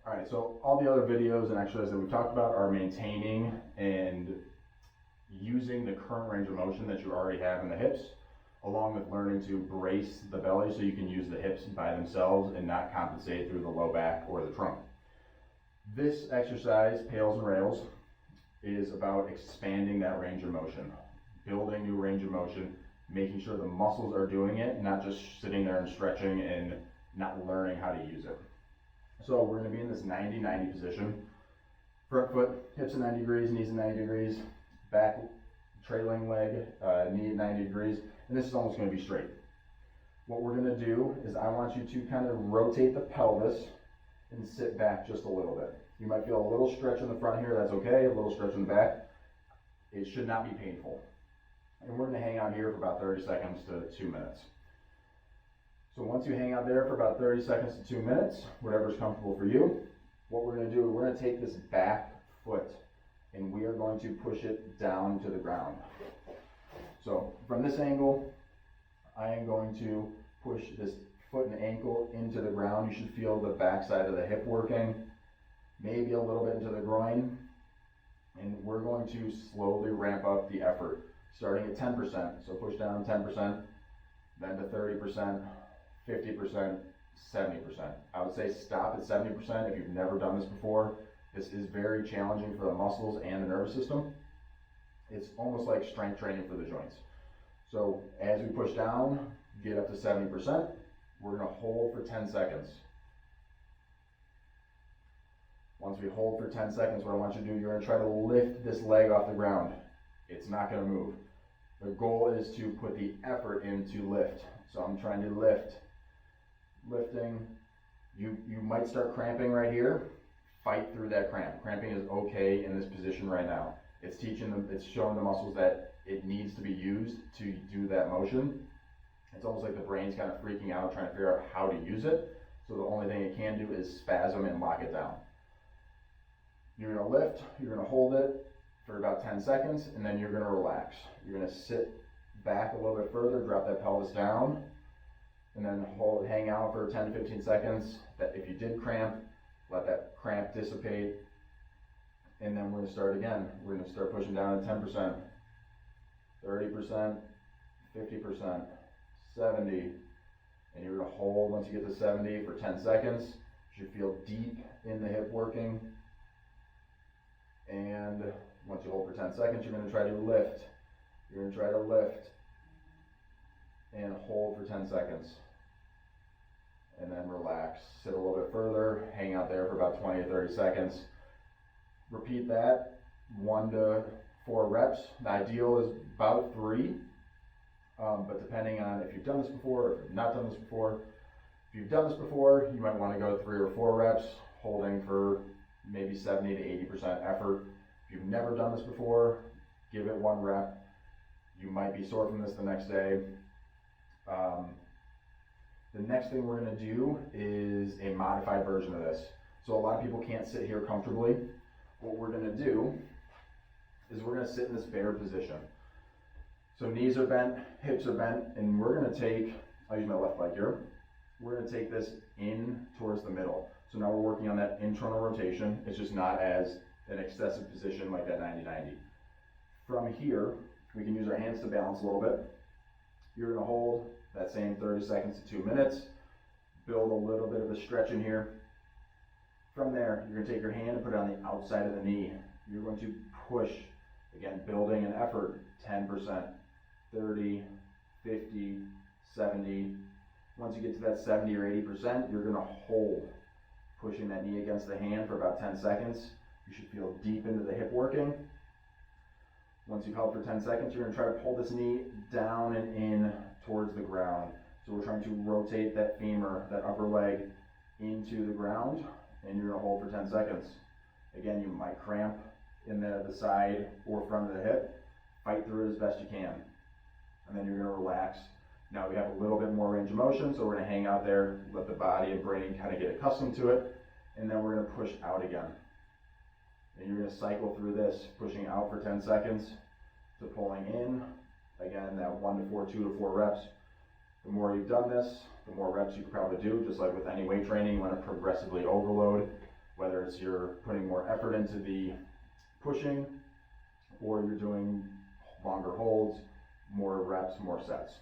All right, so all the other videos and exercises that we've talked about are maintaining and using the current range of motion that you already have in the hips, along with learning to brace the belly so you can use the hips by themselves and not compensate through the low back or the trunk. This exercise, Pails and Rails, is about expanding that range of motion, building new range of motion, making sure the muscles are doing it, not just sitting there and stretching and not learning how to use it. So we're going to be in this 90-90 position. Front foot, hips at 90 degrees, knees at 90 degrees, back trailing leg, knee at 90 degrees, and this is almost going to be straight. What we're going to do is I want you to kind of rotate the pelvis and sit back just a little bit. You might feel a little stretch in the front here, that's okay, a little stretch in the back. It should not be painful. And we're going to hang out here for about 30 seconds to 2 minutes. So once you hang out there for about 30 seconds to 2 minutes, whatever's comfortable for you, what we're going to do, we're going to take this back foot and we are going to push it down to the ground. So from this angle, I am going to push this foot and ankle into the ground. You should feel the back side of the hip working, maybe a little bit into the groin. And we're going to slowly ramp up the effort, starting at 10%. So push down 10%, then to 30%, 50%, 70%. I would say stop at 70% if you've never done this before. This is very challenging for the muscles and the nervous system. It's almost like strength training for the joints. So as we push down, get up to 70%, we're going to hold for 10 seconds. Once we hold for 10 seconds, what I want you to do, you're going to try to lift this leg off the ground. It's not going to move. The goal is to put the effort into lift. So I'm trying to lift. Lifting. You might start cramping right here. Fight through that cramp. Cramping is okay in this position right now. It's teaching them, it's showing the muscles that it needs to be used to do that motion. It's almost like the brain's kind of freaking out, trying to figure out how to use it. So the only thing it can do is spasm and lock it down. You're going to lift, you're going to hold it for about 10 seconds, and then you're going to relax. You're going to sit back a little bit further, drop that pelvis down, and then hang out for 10 to 15 seconds. That if you did cramp, let that cramp dissipate, and then we're going to start again. We're going to start pushing down to 10%, 30%, 50%, 70, and you're going to hold once you get to 70 for 10 seconds. You should feel deep in the hip working, and once you hold for 10 seconds, you're going to try to lift. You're going to try to lift and hold for 10 seconds. And then relax. Sit a little bit further, hang out there for about 20 to 30 seconds. Repeat that 1 to 4 reps. The ideal is about 3, but depending on if you've done this before or if you've not done this before. If you've done this before, you might want to go 3 or 4 reps, holding for maybe 70 to 80% effort. If you've never done this before, give it 1 rep. You might be sore from this the next day. The next thing we're going to do is a modified version of this. So a lot of people can't sit here comfortably. What we're going to do is we're going to sit in this bear position. So knees are bent, hips are bent, and we're going to take, I'll use my left leg here, we're going to take this in towards the middle. So now we're working on that internal rotation. It's just not as an excessive position like that 90-90. From here, we can use our hands to balance a little bit. You're going to hold that same 30 seconds to 2 minutes. Build a little bit of a stretch in here. From there, you're going to take your hand and put it on the outside of the knee. You're going to push, again, building an effort, 10%, 30, 50, 70. Once you get to that 70 or 80%, you're going to hold, pushing that knee against the hand for about 10 seconds. You should feel deep into the hip working. Once you've held for 10 seconds, you're going to try to pull this knee down and in towards the ground. So we're trying to rotate that femur, that upper leg, into the ground, and you're going to hold for 10 seconds. Again, you might cramp in the side or front of the hip. Fight through it as best you can. And then you're going to relax. Now we have a little bit more range of motion, so we're going to hang out there, let the body and brain kind of get accustomed to it, and then we're going to push out again. And you're going to cycle through this, pushing out for 10 seconds to pulling in. Again, that 1 to 4, 2 to 4 reps. The more you've done this, the more reps you could probably do. Just like with any weight training, you want to progressively overload. whether it's you're putting more effort into the pushing or you're doing longer holds, more reps, more sets.